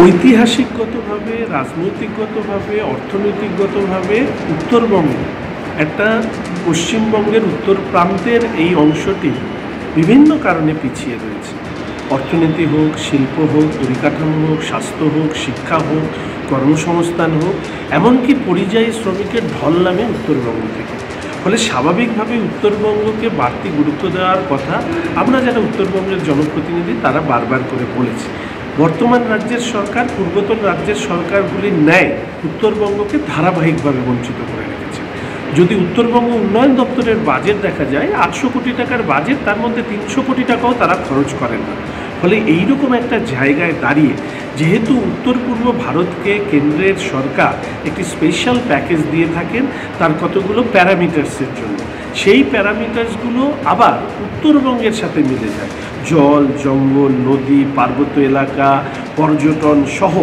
ঐতিহাসিকগতভাবে, রাজনৈতিকগতভাবে, অর্থনৈতিকগতভাবে উত্তরবঙ্গ একটা পশ্চিমবঙ্গের উত্তর প্রান্তের এই অংশটি বিভিন্ন কারণে পিছিয়ে রয়েছে। অর্থনীতি হোক, শিল্প হোক, পরিকাঠামো হোক, স্বাস্থ্য হোক, শিক্ষা হোক, কর্মসংস্থান হোক, এমনকি পরিযায়ী শ্রমিকের ঢল নামে উত্তরবঙ্গ থেকে। ফলে স্বাভাবিকভাবেই উত্তরবঙ্গকে বাড়তি গুরুত্ব দেওয়ার কথা আমরা যারা উত্তরবঙ্গের জনপ্রতিনিধি তারা বারবার করে বলেছি। বর্তমান রাজ্যের সরকার পূর্বতন রাজ্যের সরকারগুলির ন্যায় উত্তরবঙ্গকে ধারাবাহিকভাবে বঞ্চিত করে রেখেছে। যদি উত্তরবঙ্গ উন্নয়ন দপ্তরের বাজেট দেখা যায় 800 কোটি টাকার বাজেট, তার মধ্যে 300 কোটি টাকাও তারা খরচ করেন না। ফলে এইরকম একটা জায়গায় দাঁড়িয়ে যেহেতু উত্তর পূর্ব ভারতকে কেন্দ্রের সরকার একটি স্পেশাল প্যাকেজ দিয়ে থাকেন তার কতগুলো প্যারামিটার্সের জন্য, সেই প্যারামিটার্সগুলো আবার উত্তরবঙ্গের সাথে মিলে যায়। জল, জঙ্গল, নদী, পার্বত্য এলাকা, পর্যটন সহ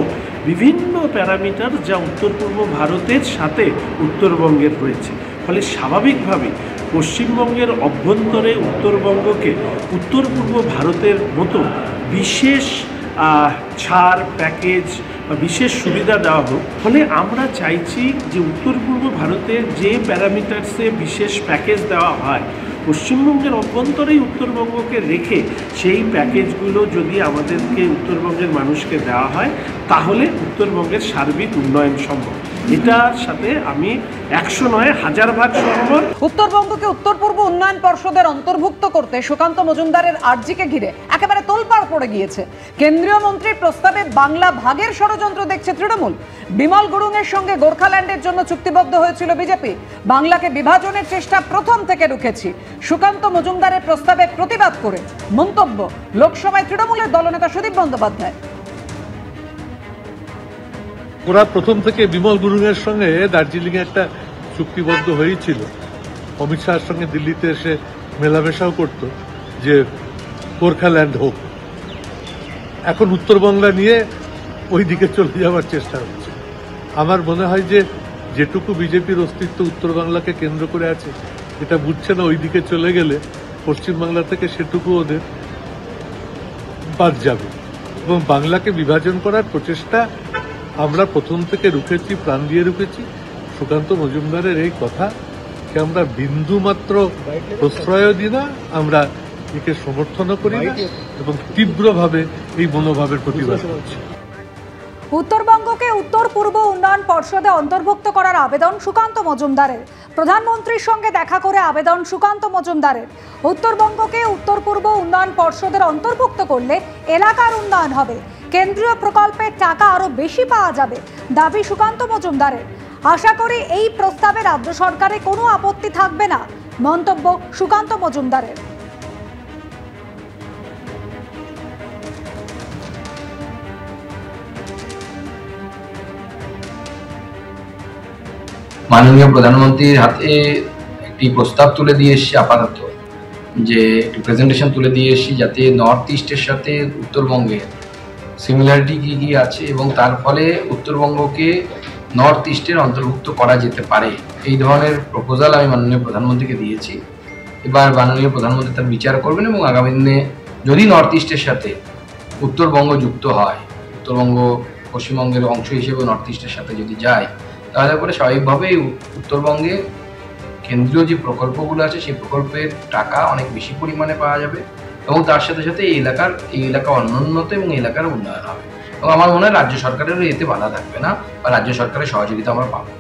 বিভিন্ন প্যারামিটার যা উত্তর পূর্ব ভারতের সাথে উত্তরবঙ্গের রয়েছে। ফলে স্বাভাবিকভাবেই পশ্চিমবঙ্গের অভ্যন্তরে উত্তরবঙ্গকে উত্তর পূর্ব ভারতের মতো বিশেষ ছাড়, প্যাকেজ বা বিশেষ সুবিধা দেওয়া হোক। ফলে আমরা চাইছি যে উত্তর পূর্ব ভারতের যে প্যারামিটার্সে বিশেষ প্যাকেজ দেওয়া হয়, পশ্চিমবঙ্গের অভ্যন্তরেই উত্তরবঙ্গকে রেখে সেই প্যাকেজগুলো যদি আমাদেরকে উত্তরবঙ্গের মানুষকে দেওয়া হয় তাহলে উত্তরবঙ্গের সার্বিক উন্নয়ন সম্ভব। এটার সাথে আমি 100 নয় 1000 ভাগ সহমত। উত্তরবঙ্গকে উত্তর পূর্ব উন্নয়ন পর্ষদের অন্তর্ভুক্ত করতে সুকান্ত মজুমদারের আর্জিকে ঘিরে একেবারে তোলপাড় পড়ে গিয়েছে। কেন্দ্রীয় মন্ত্রীর প্রস্তাবে বাংলা ভাগের ষড়যন্ত্র দেখছে তৃণমূল। বিমল গুরুংয়ের সঙ্গে গোর্খাল্যান্ডের জন্য চুক্তিবদ্ধ হয়েছিল বিজেপি। বাংলাকে বিভাজনের চেষ্টা প্রথম থেকে রুখেছি। সুকান্ত মজুমদারের প্রস্তাবে প্রতিবাদ করে মন্তব্য লোকসভায় তৃণমূলের দলনেতা সুদীপ বন্দ্যোপাধ্যায়। ওরা প্রথম থেকে বিমল গুরুংয়ের সঙ্গে দার্জিলিং এ একটা চুক্তিবদ্ধ হয়েছিল। অমিত শাহের সঙ্গে দিল্লিতে এসে মেলামেশাও করত যে গোর্খাল্যান্ড হোক। এখন উত্তরবাংলা নিয়ে ওই দিকে চলে যাওয়ার চেষ্টা হচ্ছে। আমার মনে হয় যে যেটুকু বিজেপির অস্তিত্ব উত্তর বাংলাকে কেন্দ্র করে আছে এটা বুঝছে না, ওই দিকে চলে গেলে পশ্চিমবাংলা থেকে সেটুকু ওদের বাদ যাবে। এবং বাংলাকে বিভাজন করার প্রচেষ্টা আমরা প্রথম থেকে রুখেছি, প্রাণ দিয়ে রুখেছি। সুকান্ত মজুমদারের এই কথাকে আমরা বিন্দু মাত্র প্রশ্রয় দিই না, আমরা একে সমর্থনও করি না এবং তীব্রভাবে এই মনোভাবের প্রতিবাদ করছি। উত্তরবঙ্গকে উত্তর পূর্ব উন্নয়ন পর্ষদে অন্তর্ভুক্ত করার আবেদন সুকান্ত মজুমদারের। প্রধানমন্ত্রীর সঙ্গে দেখা করে আবেদন সুকান্ত মজুমদারের। উত্তরবঙ্গকে উত্তর পূর্ব উন্নয়ন পর্ষদের অন্তর্ভুক্ত করলে এলাকার উন্নয়ন হবে, কেন্দ্রীয় প্রকল্পের টাকা আরো বেশি পাওয়া যাবে, দাবি সুকান্ত মজুমদারের। আশা করি এই প্রস্তাবে রাজ্য সরকারের কোনো আপত্তি থাকবে না, মন্তব্য সুকান্ত মজুমদারের। মাননীয় প্রধানমন্ত্রীর হাতে একটি প্রস্তাব তুলে দিয়ে এসেছি, আপাতত যে একটি প্রেজেন্টেশন তুলে দিয়ে এসেছি যাতে নর্থ ইস্টের সাথে উত্তরবঙ্গের সিমিলারিটি কী কী আছে এবং তার ফলে উত্তরবঙ্গকে নর্থ ইস্টের অন্তর্ভুক্ত করা যেতে পারে, এই ধরনের প্রপোজাল আমি মাননীয় প্রধানমন্ত্রীকে দিয়েছি। এবার মাননীয় প্রধানমন্ত্রী তার বিচার করবেন এবং আগামী দিনে যদি নর্থ ইস্টের সাথে উত্তরবঙ্গ যুক্ত হয়, উত্তরবঙ্গ পশ্চিমবঙ্গের অংশ হিসেবে নর্থ ইস্টের সাথে যদি যায়, তাহলে পরে স্বাভাবিকভাবেই উত্তরবঙ্গে কেন্দ্রীয় যে প্রকল্পগুলো আছে সেই প্রকল্পের টাকা অনেক বেশি পরিমাণে পাওয়া যাবে এবং তার সাথে সাথে এই এলাকা অনুন্নত এবং এই এলাকার উন্নয়ন হবে। এবং আমার মনে হয় রাজ্য সরকারেরও এতে বাধা থাকবে না বা রাজ্য সরকারের সহযোগিতা আমরা পাবো।